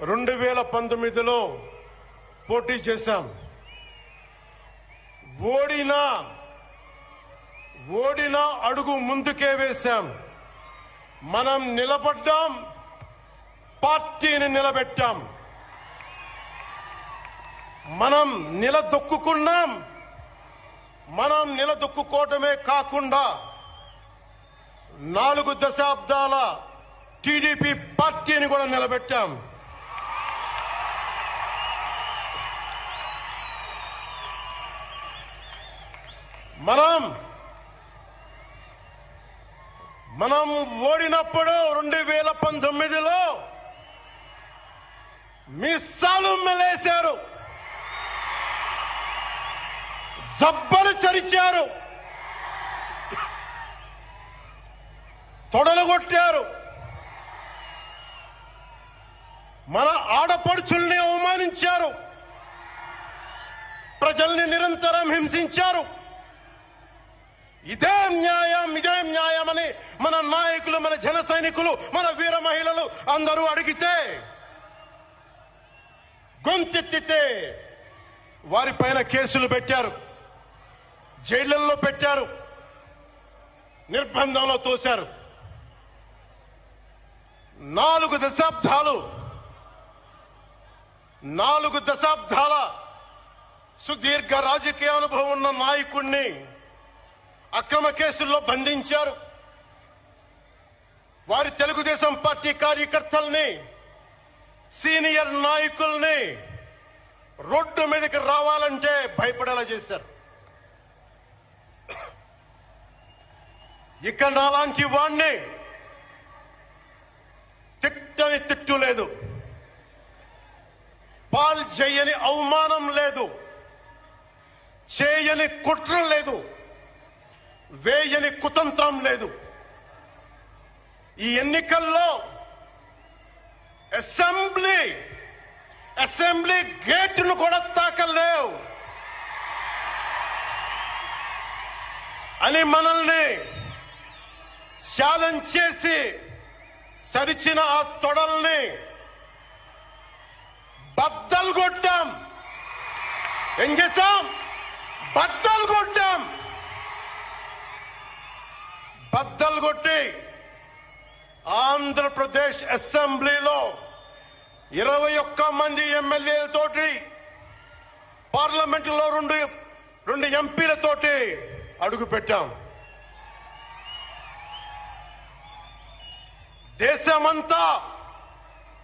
2019లో పోటీ చేశాం. ఓడినా అడుగు ముందుకే వేశాం. మనం నిలబడ్డాం, పార్టీని నిలబెట్టాం. మనం నిలదొక్కుకున్నాం. మనం నిలదొక్కుకోవటమే కాకుండా 4 దశాబ్దాల టీడీపీ పార్టీని కూడా నిలబెట్టాం. మనం ఓడినప్పుడు 2019లో మీసాలు మెలేశారు, జబ్బలు చరిచారు, తొడలు కొట్టారు, మన ఆడపడుచుల్ని అవమానించారు, ప్రజల్ని నిరంతరం హింసించారు. ఇదే న్యాయమని మన నాయకులు, మన జన సైనికులు, మన వీర మహిళలు అందరూ అడిగితే, గొంతెత్తితే వారిపైన కేసులు పెట్టారు, జైళ్లలో పెట్టారు, నిర్బంధంలో తోశారు. 4 దశాబ్దాల సుదీర్ఘ రాజకీయ అనుభవం ఉన్న నాయకుణ్ణి అక్రమ కేసుల్లో బంధించారు. వారి తెలుగుదేశం పార్టీ కార్యకర్తల్ని, సీనియర్ నాయకుల్ని రోడ్డు మీదకి రావాలంటే భయపడేలా చేశారు. ఇక నాలాంటి వాణ్ణి తిట్టని తిట్టు లేదు, పాల్ చేయని అవమానం లేదు, చేయని కుట్ర లేదు, వేయని కుతంత్రం లేదు. ఈ ఎన్నికల్లో అసెంబ్లీ గేటును కూడా తాకలేవు అని మనల్ని ఛాలెంజ్ చేసి సరిచిన ఆ తొడల్ని బద్దలు కొట్టాం. ఏం చేశాం? బద్దలు కొట్టాం. బద్దలు కొట్టి ఆంధ్రప్రదేశ్ అసెంబ్లీలో 21 మంది ఎమ్మెల్యేలతోటి, పార్లమెంటులో 2 ఎంపీలతోటి అడుగు పెట్టాం. దేశమంతా